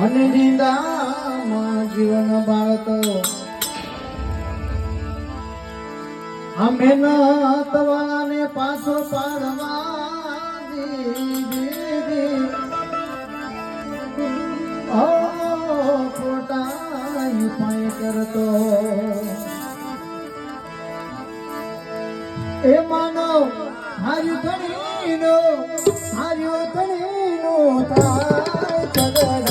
અને નિંદામાં જીવન બાળતો આ મહેનત વાળાને પાછો પાડવા દીધી ખોટા પાય કરતો એ માનવ હાર્યું ધણીનો થાય ઝઘડા